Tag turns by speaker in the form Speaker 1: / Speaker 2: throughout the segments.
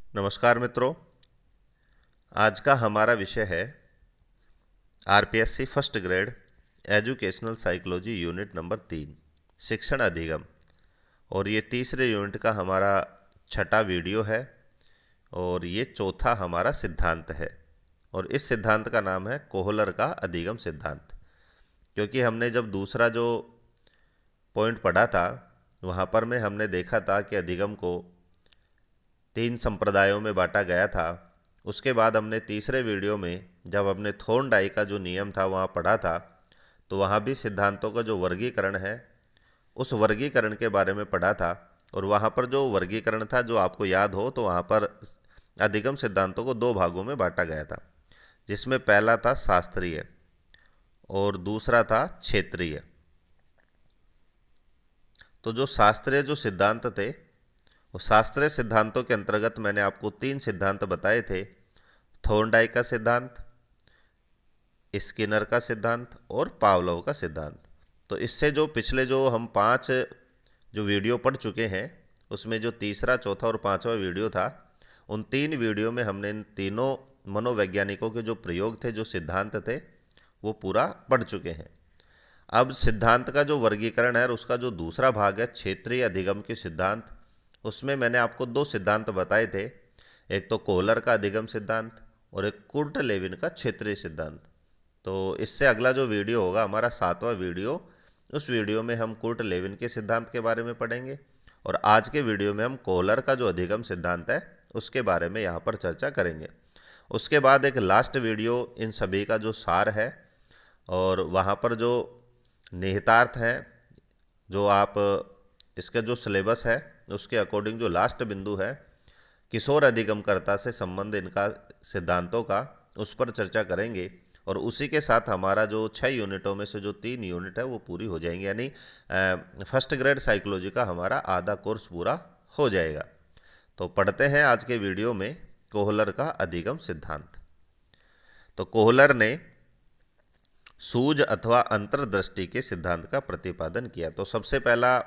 Speaker 1: नमस्कार मित्रों। आज का हमारा विषय है RPSC first grade educational psychology unit number 3 शिक्षण अधिगम। और ये तीसरे यूनिट का हमारा छठा वीडियो है और ये चौथा हमारा सिद्धांत है। और इस सिद्धांत का नाम है कोहलर का अधिगम सिद्धांत। क्योंकि हमने जब दूसरा जो पॉइंट पढ़ा था वहाँ पर में हमने देखा था कि अधिगम को 3 संप्रदायों में बांटा गया था। उसके बाद हमने तीसरे वीडियो में जब हमने थॉर्नडाइक का जो नियम था वहाँ पढ़ा था, तो वहाँ भी सिद्धांतों का जो वर्गीकरण है उस वर्गीकरण के बारे में पढ़ा था। और वहाँ पर जो वर्गीकरण था, जो आपको याद हो, तो वहाँ पर अधिगम सिद्धांतों को 2 भागों में बांटा गया था, जिसमें पहला था शास्त्रीय और दूसरा था क्षेत्रीय। तो जो शास्त्रीय जो सिद्धांत थे, वो शास्त्रीय सिद्धांतों के अंतर्गत मैंने आपको 3 सिद्धांत बताए थे। थॉर्नडाइक का सिद्धांत, स्किनर का सिद्धांत और पावलोव का सिद्धांत। तो इससे जो पिछले जो हम 5 जो वीडियो पढ़ चुके हैं, उसमें जो तीसरा, चौथा और 5वां वीडियो था, उन 3 वीडियो में हमने इन तीनों मनोवैज्ञानिकों के जो प्रयोग थे, जो सिद्धांत थे, वो पूरा पढ़ चुके हैं। अब सिद्धांत का जो वर्गीकरण है और उसका जो दूसरा भाग है क्षेत्रीय अधिगम के सिद्धांत, उसमें मैंने आपको 2 सिद्धांत बताए थे। एक तो कोहलर का अधिगम सिद्धांत और एक कुर्ट लेविन का क्षेत्रीय सिद्धांत। तो इससे अगला जो वीडियो होगा हमारा 7वां वीडियो, उस वीडियो में हम कुर्ट लेविन के सिद्धांत के बारे में पढ़ेंगे। और आज के वीडियो में हम कोहलर का जो अधिगम सिद्धांत है उसके बारे में यहाँ पर चर्चा करेंगे। उसके बाद एक लास्ट वीडियो इन सभी का जो सार है और वहाँ पर जो निहितार्थ हैं, जो आप इसका जो सिलेबस है उसके अकॉर्डिंग जो लास्ट बिंदु है किशोर अधिगमकर्ता से संबंध इनका सिद्धांतों का, उस पर चर्चा करेंगे। और उसी के साथ हमारा जो 6 यूनिटों में से जो 3 यूनिट है वो पूरी हो जाएंगी, यानी फर्स्ट ग्रेड साइकोलॉजी का हमारा आधा कोर्स पूरा हो जाएगा। तो पढ़ते हैं आज के वीडियो में कोहलर का अधिगम सिद्धांत। तो कोहलर ने सूझ अथवा अंतर्दृष्टि के सिद्धांत का प्रतिपादन किया। तो सबसे पहला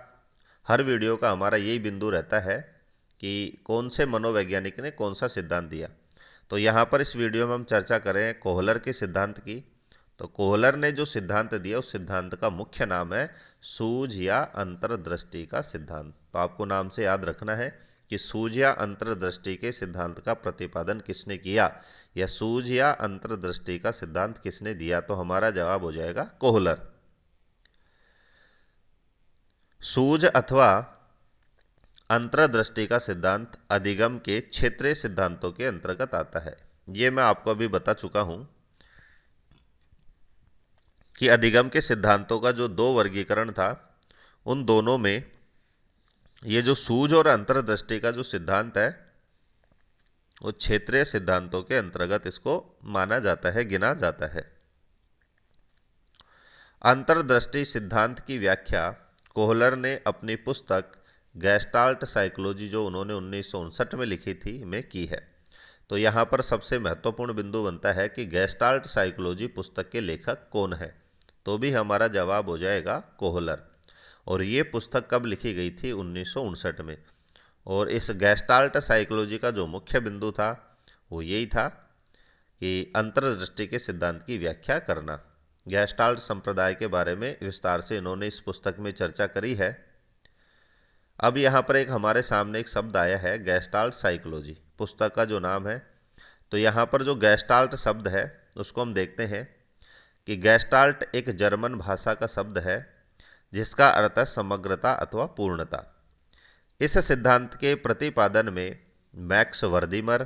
Speaker 1: हर वीडियो का हमारा यही बिंदु रहता है कि कौन से मनोवैज्ञानिक ने कौन सा सिद्धांत दिया। तो यहाँ पर इस वीडियो में हम चर्चा करें कोहलर के सिद्धांत की। तो कोहलर ने जो सिद्धांत दिया उस सिद्धांत का मुख्य नाम है सूझ या अंतर्दृष्टि का सिद्धांत। तो आपको नाम से याद रखना है कि सूझ या अंतर्दृष्टि के सिद्धांत का प्रतिपादन किसने किया, या सूझ या अंतर्दृष्टि का सिद्धांत किसने दिया। तो हमारा जवाब हो जाएगा कोहलर। सूझ अथवा अंतर्दृष्टि का सिद्धांत अधिगम के क्षेत्रीय सिद्धांतों के अंतर्गत आता है। ये मैं आपको अभी बता चुका हूं कि अधिगम के सिद्धांतों का जो 2 वर्गीकरण था, उन दोनों में ये जो सूझ और अंतर्दृष्टि का जो सिद्धांत है वो क्षेत्रीय सिद्धांतों के अंतर्गत इसको माना जाता है, गिना जाता है। अंतर्दृष्टि सिद्धांत की व्याख्या कोहलर ने अपनी पुस्तक गैस्टाल्ट साइकोलॉजी, जो उन्होंने 1959 में लिखी थी, में की है। तो यहाँ पर सबसे महत्वपूर्ण बिंदु बनता है कि गैस्टाल्ट साइकोलॉजी पुस्तक के लेखक कौन है। तो भी हमारा जवाब हो जाएगा कोहलर। और ये पुस्तक कब लिखी गई थी? 1959 में। और इस गैस्टाल्ट साइकोलॉजी का जो मुख्य बिंदु था वो यही था कि अंतर्दृष्टि के सिद्धांत की व्याख्या करना। गैस्टाल्ट संप्रदाय के बारे में विस्तार से इन्होंने इस पुस्तक में चर्चा करी है। अब यहाँ पर एक हमारे सामने एक शब्द आया है गैस्टाल्ट साइकोलॉजी, पुस्तक का जो नाम है। तो यहाँ पर जो गैस्टाल्ट शब्द है उसको हम देखते हैं कि गैस्टाल्ट एक जर्मन भाषा का शब्द है जिसका अर्थ है समग्रता अथवा पूर्णता। इस सिद्धांत के प्रतिपादन में मैक्स वर्दीमर,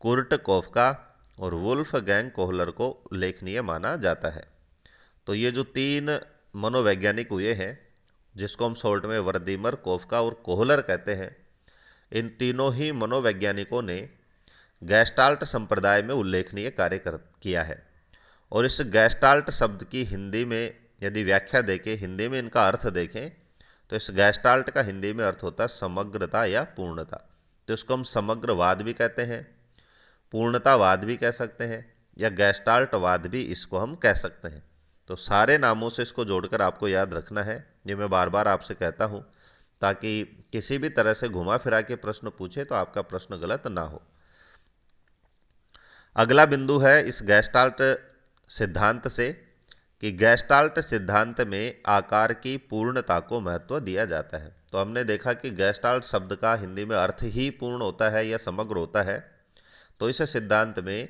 Speaker 1: कुर्ट कोफका और वुल्फगैंग कोहलर को उल्लेखनीय माना जाता है। तो ये जो 3 मनोवैज्ञानिक हुए हैं, जिसको हम शॉर्ट में वर्दीमर, कोफका और कोहलर कहते हैं, इन तीनों ही मनोवैज्ञानिकों ने गैस्टाल्ट संप्रदाय में उल्लेखनीय कार्य किया है। और इस गैस्टाल्ट शब्द की हिंदी में यदि व्याख्या देखें, हिंदी में इनका अर्थ देखें, तो इस गैस्टाल्ट का हिंदी में अर्थ होता है समग्रता या पूर्णता। तो इसको हम समग्रवाद भी कहते हैं, पूर्णतावाद भी कह सकते हैं, या गैस्टाल्टवाद भी इसको हम कह सकते हैं। तो सारे नामों से इसको जोड़कर आपको याद रखना है। ये मैं बार बार आपसे कहता हूँ ताकि किसी भी तरह से घुमा फिरा के प्रश्न पूछे तो आपका प्रश्न गलत ना हो। अगला बिंदु है इस गैस्टाल्ट सिद्धांत से कि गैस्टाल्ट सिद्धांत में आकार की पूर्णता को महत्व दिया जाता है। तो हमने देखा कि गैस्टाल्ट शब्द का हिंदी में अर्थ ही पूर्ण होता है या समग्र होता है। तो इस सिद्धांत में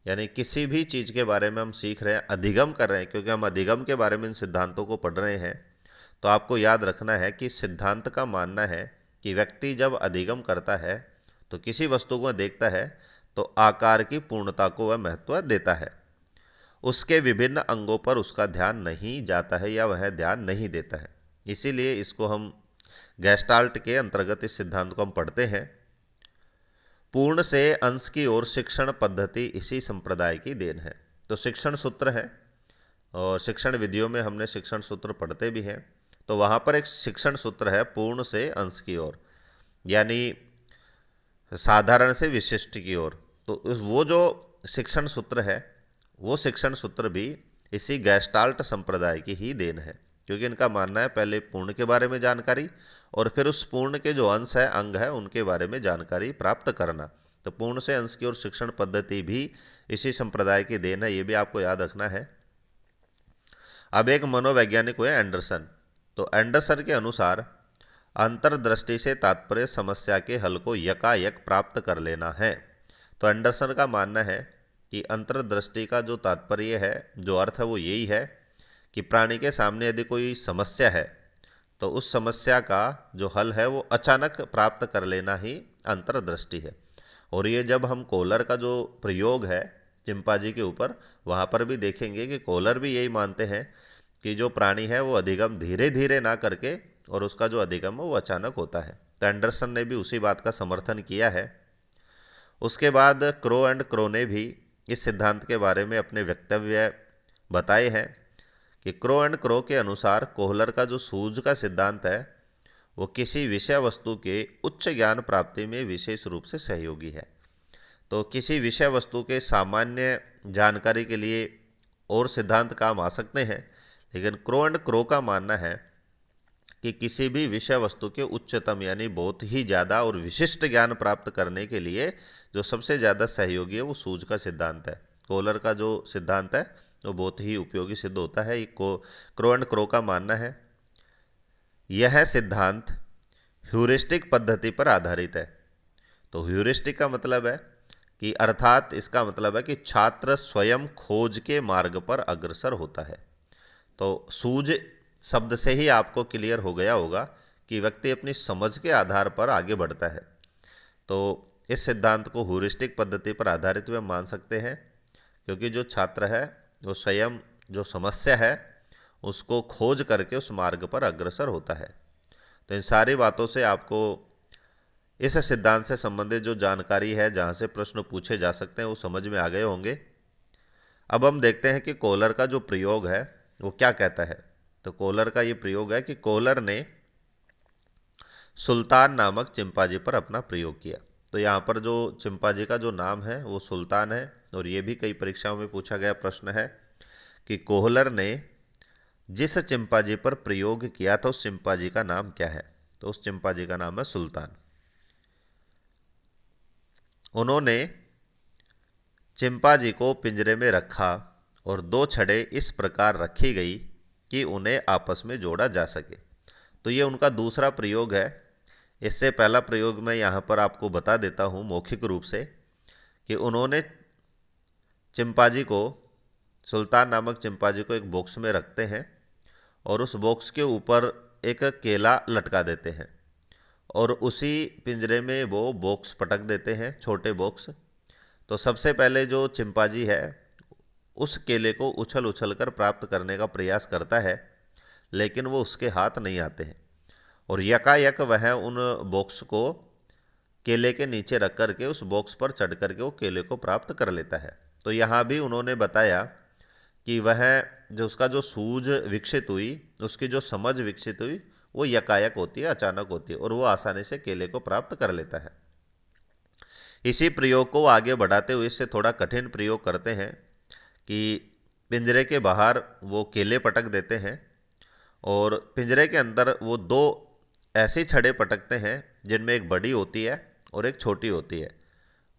Speaker 1: यानी किसी भी चीज़ के बारे में हम सीख रहे हैं, अधिगम कर रहे हैं, क्योंकि हम अधिगम के बारे में इन सिद्धांतों को पढ़ रहे हैं, तो आपको याद रखना है कि सिद्धांत का मानना है कि व्यक्ति जब अधिगम करता है तो किसी वस्तु को देखता है तो आकार की पूर्णता को वह महत्व देता है, उसके विभिन्न अंगों पर उसका ध्यान नहीं जाता है या वह ध्यान नहीं देता है। इसीलिए इसको हम गैस्टाल्ट के अंतर्गत इस सिद्धांत को हम पढ़ते हैं। पूर्ण से अंश की ओर शिक्षण पद्धति इसी संप्रदाय की देन है। तो शिक्षण सूत्र है और शिक्षण विधियों में हमने शिक्षण सूत्र पढ़ते भी हैं। तो वहाँ पर एक शिक्षण सूत्र है पूर्ण से अंश की ओर, यानी साधारण से विशिष्ट की ओर। तो वो जो शिक्षण सूत्र है वो शिक्षण सूत्र भी इसी गैस्टाल्ट संप्रदाय की ही देन है, क्योंकि इनका मानना है पहले पूर्ण के बारे में जानकारी और फिर उस पूर्ण के जो अंश है, अंग है, उनके बारे में जानकारी प्राप्त करना। तो पूर्ण से अंश की ओर शिक्षण पद्धति भी इसी संप्रदाय की देन है, ये भी आपको याद रखना है। अब एक मनोवैज्ञानिक हुए एंडरसन। तो एंडरसन के अनुसार अंतर्दृष्टि से तात्पर्य समस्या के हल को यकायक प्राप्त कर लेना है। तो एंडरसन का मानना है कि अंतर्दृष्टि का जो तात्पर्य है, जो अर्थ है, वो यही है कि प्राणी के सामने यदि कोई समस्या है तो उस समस्या का जो हल है वो अचानक प्राप्त कर लेना ही अंतर्दृष्टि है। और ये जब हम कोहलर का जो प्रयोग है चिंपांजी के ऊपर, वहाँ पर भी देखेंगे कि कोहलर भी यही मानते हैं कि जो प्राणी है वो अधिगम धीरे धीरे ना करके और उसका जो अधिगम है वो अचानक होता है। तो एंडरसन ने भी उसी बात का समर्थन किया है। उसके बाद क्रो एंड क्रो ने भी इस सिद्धांत के बारे में अपने वक्तव्य बताए हैं कि क्रो एंड क्रो के अनुसार कोहलर का जो सूझ का सिद्धांत है वो किसी विषय वस्तु के उच्च ज्ञान प्राप्ति में विशेष रूप से सहयोगी है। तो किसी विषय वस्तु के सामान्य जानकारी के लिए और सिद्धांत काम आ सकते हैं, लेकिन क्रो एंड क्रो का मानना है कि किसी भी विषय वस्तु के उच्चतम यानी बहुत ही ज़्यादा और विशिष्ट ज्ञान प्राप्त करने के लिए जो सबसे ज़्यादा सहयोगी है वो सूझ का सिद्धांत है। कोहलर का जो सिद्धांत है वो बहुत ही उपयोगी सिद्ध होता है, क्रो एंड क्रो का मानना है। यह सिद्धांत ह्यूरिस्टिक पद्धति पर आधारित है। तो ह्यूरिस्टिक का मतलब है कि अर्थात इसका मतलब है कि छात्र स्वयं खोज के मार्ग पर अग्रसर होता है। तो सूझ शब्द से ही आपको क्लियर हो गया होगा कि व्यक्ति अपनी समझ के आधार पर आगे बढ़ता है। तो इस सिद्धांत को ह्यूरिस्टिक पद्धति पर आधारित भी मान सकते हैं, क्योंकि जो छात्र है वो स्वयं जो समस्या है उसको खोज करके उस मार्ग पर अग्रसर होता है। तो इन सारी बातों से आपको इस सिद्धांत से संबंधित जो जानकारी है, जहाँ से प्रश्न पूछे जा सकते हैं, वो समझ में आ गए होंगे। अब हम देखते हैं कि कोहलर का जो प्रयोग है वो क्या कहता है। तो कोहलर का ये प्रयोग है कि कोहलर ने सुल्तान नामक चिंपांजी पर अपना प्रयोग किया। तो यहाँ पर जो चिंपांजी का जो नाम है वो सुल्तान है, और ये भी कई परीक्षाओं में पूछा गया प्रश्न है कि कोहलर ने जिस चिंपांजी पर प्रयोग किया था उस चिंपांजी का नाम क्या है। तो उस चिंपांजी का नाम है सुल्तान। उन्होंने चिंपांजी को पिंजरे में रखा और दो छड़ें इस प्रकार रखी गई कि उन्हें आपस में जोड़ा जा सके। तो ये उनका दूसरा प्रयोग है। इससे पहला प्रयोग मैं यहाँ पर आपको बता देता हूँ मौखिक रूप से कि उन्होंने चिंपांजी को, सुल्तान नामक चिंपांजी को एक बॉक्स में रखते हैं और उस बॉक्स के ऊपर एक केला लटका देते हैं और उसी पिंजरे में वो बॉक्स पटक देते हैं, छोटे बॉक्स। तो सबसे पहले जो चिंपांजी है उस केले को उछल उछल कर प्राप्त करने का प्रयास करता है, लेकिन वो उसके हाथ नहीं आते हैं और यकायक वह उन बॉक्स को केले के नीचे रख करके उस बॉक्स पर चढ़ करके वो केले को प्राप्त कर लेता है। तो यहाँ भी उन्होंने बताया कि वह जो उसका जो सूझ विकसित हुई, उसकी जो समझ विकसित हुई, वो यकायक होती है, अचानक होती है, और वो आसानी से केले को प्राप्त कर लेता है। इसी प्रयोग को आगे बढ़ाते हुए इससे थोड़ा कठिन प्रयोग करते हैं कि पिंजरे के बाहर वो केले पटक देते हैं और पिंजरे के अंदर वो दो ऐसी छड़ें पटकते हैं जिनमें एक बड़ी होती है और एक छोटी होती है,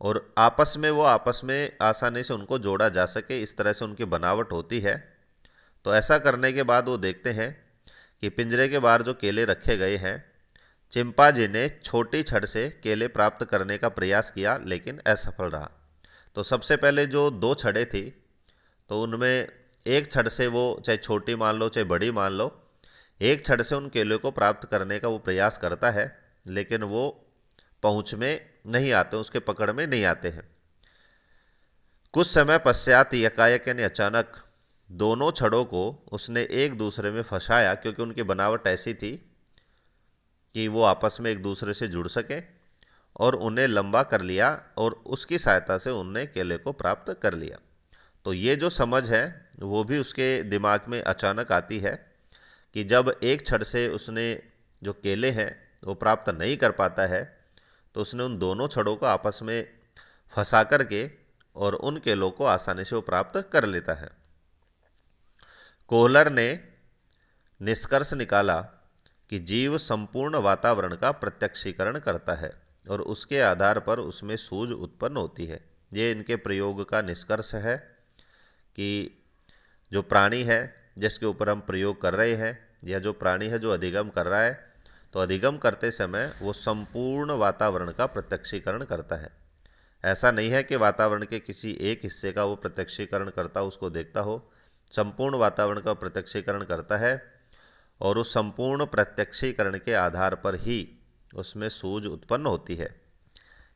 Speaker 1: और आपस में आसानी से उनको जोड़ा जा सके, इस तरह से उनकी बनावट होती है। तो ऐसा करने के बाद वो देखते हैं कि पिंजरे के बाहर जो केले रखे गए हैं, चिंपांजी ने छोटी छड़ से केले प्राप्त करने का प्रयास किया लेकिन असफल रहा। तो सबसे पहले जो दो छड़ें थी, तो उनमें एक छड़ से वो, चाहे छोटी मान लो चाहे बड़ी मान लो, एक छड़ से उन केले को प्राप्त करने का वो प्रयास करता है, लेकिन वो पहुंच में नहीं आते, उसके पकड़ में नहीं आते हैं। कुछ समय पश्चात यकायक यानी अचानक दोनों छड़ों को उसने एक दूसरे में फंसाया, क्योंकि उनकी बनावट ऐसी थी कि वो आपस में एक दूसरे से जुड़ सके, और उन्हें लंबा कर लिया और उसकी सहायता से उनने केले को प्राप्त कर लिया। तो ये जो समझ है वो भी उसके दिमाग में अचानक आती है कि जब एक छड़ से उसने जो केले हैं वो प्राप्त नहीं कर पाता है, तो उसने उन दोनों छड़ों को आपस में फंसा करके और उन केलों को आसानी से वो प्राप्त कर लेता है। कोहलर ने निष्कर्ष निकाला कि जीव संपूर्ण वातावरण का प्रत्यक्षीकरण करता है और उसके आधार पर उसमें सूझ उत्पन्न होती है। ये इनके प्रयोग का निष्कर्ष है कि जो प्राणी है जिसके ऊपर हम प्रयोग कर रहे हैं, या जो प्राणी है जो अधिगम कर रहा है, तो अधिगम करते समय वो संपूर्ण वातावरण का प्रत्यक्षीकरण करता है। ऐसा नहीं है कि वातावरण के किसी एक हिस्से का वो प्रत्यक्षीकरण करता, उसको देखता हो। संपूर्ण वातावरण का प्रत्यक्षीकरण करता है, और उस संपूर्ण प्रत्यक्षीकरण के आधार पर ही उसमें सूझ उत्पन्न होती है।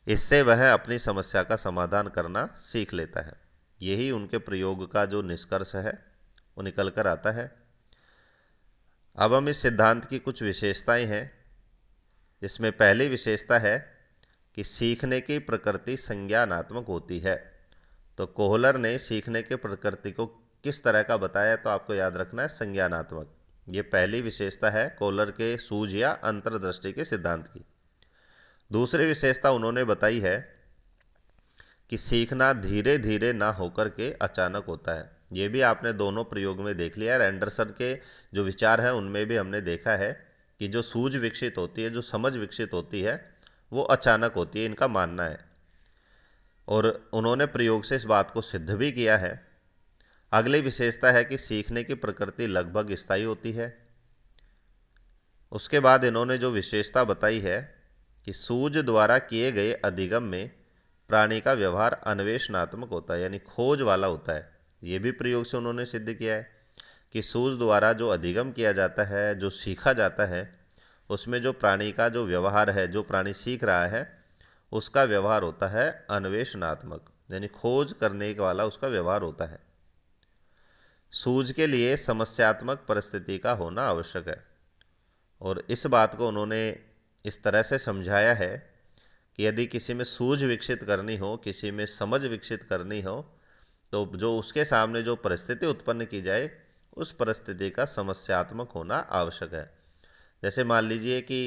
Speaker 1: इससे वह अपनी समस्या का समाधान करना सीख लेता है। यही उनके प्रयोग का जो निष्कर्ष है वो निकल कर आता है। अब हम इस सिद्धांत की कुछ विशेषताएं हैं। इसमें पहली विशेषता है कि सीखने की प्रकृति संज्ञानात्मक होती है। तो कोहलर ने सीखने की प्रकृति को किस तरह का बताया, तो आपको याद रखना है संज्ञानात्मक। ये पहली विशेषता है कोहलर के सूझ या अंतर्दृष्टि के सिद्धांत की। दूसरी विशेषता उन्होंने बताई है कि सीखना धीरे धीरे ना होकर के अचानक होता है। ये भी आपने दोनों प्रयोग में देख लिया है। एंडरसन के जो विचार हैं उनमें भी हमने देखा है कि जो सूझ विकसित होती है, जो समझ विकसित होती है, वो अचानक होती है, इनका मानना है, और उन्होंने प्रयोग से इस बात को सिद्ध भी किया है। अगली विशेषता है कि सीखने की प्रकृति लगभग स्थायी होती है। उसके बाद इन्होंने जो विशेषता बताई है कि सूझ द्वारा किए गए अधिगम में प्राणी का व्यवहार अन्वेषणात्मक होता है, यानी खोज वाला होता है। ये भी प्रयोग से उन्होंने सिद्ध किया है कि सूझ द्वारा जो अधिगम किया जाता है, जो सीखा जाता है, उसमें जो प्राणी का जो व्यवहार है, जो प्राणी सीख रहा है, उसका व्यवहार होता है अन्वेषणात्मक, यानी खोज करने वाला उसका व्यवहार होता है। सूझ के लिए समस्यात्मक परिस्थिति का होना आवश्यक है, और इस बात को उन्होंने इस तरह से समझाया है कि यदि किसी में सूझ विकसित करनी हो, किसी में समझ विकसित करनी हो, तो जो उसके सामने जो परिस्थिति उत्पन्न की जाए, उस परिस्थिति का समस्यात्मक होना आवश्यक है। जैसे मान लीजिए कि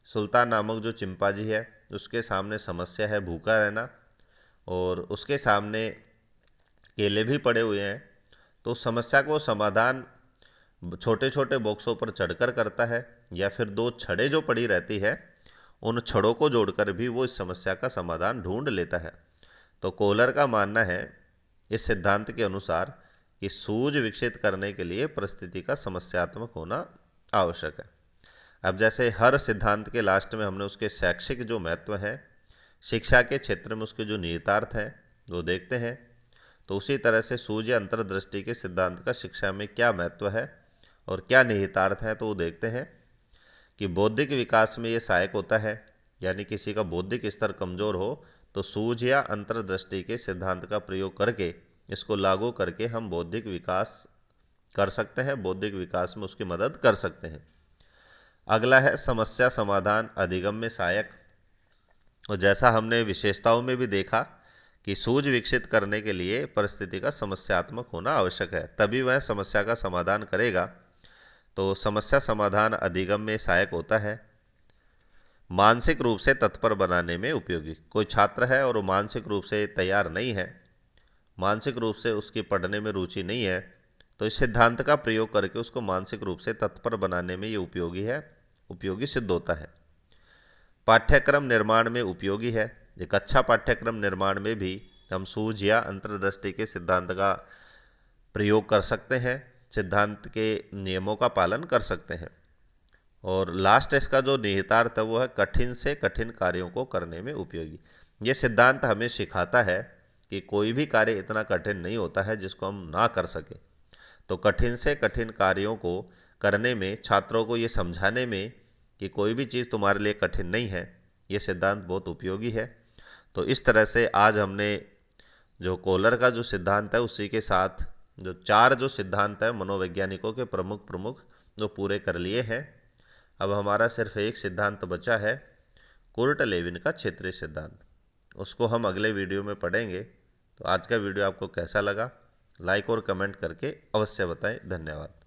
Speaker 1: सुल्तान नामक जो चिंपांजी है, उसके सामने समस्या है भूखा रहना, और उसके सामने केले भी पड़े हुए हैं, तो उस समस्या को समाधान छोटे छोटे बॉक्सों पर चढ़कर करता है, या फिर दो छड़ें जो पड़ी रहती है उन छड़ों को जोड़कर भी वो इस समस्या का समाधान ढूंढ लेता है। तो कोहलर का मानना है इस सिद्धांत के अनुसार कि सूझ विकसित करने के लिए परिस्थिति का समस्यात्मक होना आवश्यक है। अब जैसे हर सिद्धांत के लास्ट में हमने उसके शैक्षिक जो महत्व हैं, शिक्षा के क्षेत्र में उसके जो निहितार्थ हैं वो देखते हैं, तो उसी तरह से सूझ या अंतर्दृष्टि के सिद्धांत का शिक्षा में क्या महत्व है और क्या निहितार्थ है, तो वो देखते हैं कि बौद्धिक विकास में ये सहायक होता है। यानी किसी का बौद्धिक स्तर कमज़ोर हो तो सूझ या अंतर्दृष्टि के सिद्धांत का प्रयोग करके, इसको लागू करके हम बौद्धिक विकास कर सकते हैं, बौद्धिक विकास में उसकी मदद कर सकते हैं। अगला है समस्या समाधान अधिगम में सहायक। और जैसा हमने विशेषताओं में भी देखा कि सूझ विकसित करने के लिए परिस्थिति का समस्यात्मक होना आवश्यक है, तभी वह समस्या का समाधान करेगा। तो समस्या समाधान अधिगम में सहायक होता है। मानसिक रूप से तत्पर बनाने में उपयोगी। कोई छात्र है और वो मानसिक रूप से तैयार नहीं है, मानसिक रूप से उसकी पढ़ने में रुचि नहीं है, तो इस सिद्धांत का प्रयोग करके उसको मानसिक रूप से तत्पर बनाने में ये उपयोगी है। उपयोगी सिद्ध होता है। पाठ्यक्रम निर्माण में उपयोगी है। एक अच्छा पाठ्यक्रम निर्माण में भी हम सूझ या अंतर्दृष्टि के सिद्धांत का प्रयोग कर सकते हैं, सिद्धांत के नियमों का पालन कर सकते हैं। और लास्ट इसका जो निहितार्थ है वो है कठिन से कठिन कार्यों को करने में उपयोगी। ये सिद्धांत हमें सिखाता है कि कोई भी कार्य इतना कठिन नहीं होता है जिसको हम ना कर सकें। तो कठिन से कठिन कार्यों को करने में, छात्रों को ये समझाने में कि कोई भी चीज़ तुम्हारे लिए कठिन नहीं है, ये सिद्धांत बहुत उपयोगी है। तो इस तरह से आज हमने जो कोहलर का जो सिद्धांत है उसी के साथ जो 4 जो सिद्धांत है मनोवैज्ञानिकों के प्रमुख प्रमुख जो पूरे कर लिए हैं। अब हमारा सिर्फ एक सिद्धांत बचा है, कुर्ट लेविन का क्षेत्रीय सिद्धांत। उसको हम अगले वीडियो में पढ़ेंगे। तो आज का वीडियो आपको कैसा लगा, लाइक और कमेंट करके अवश्य बताएं। धन्यवाद।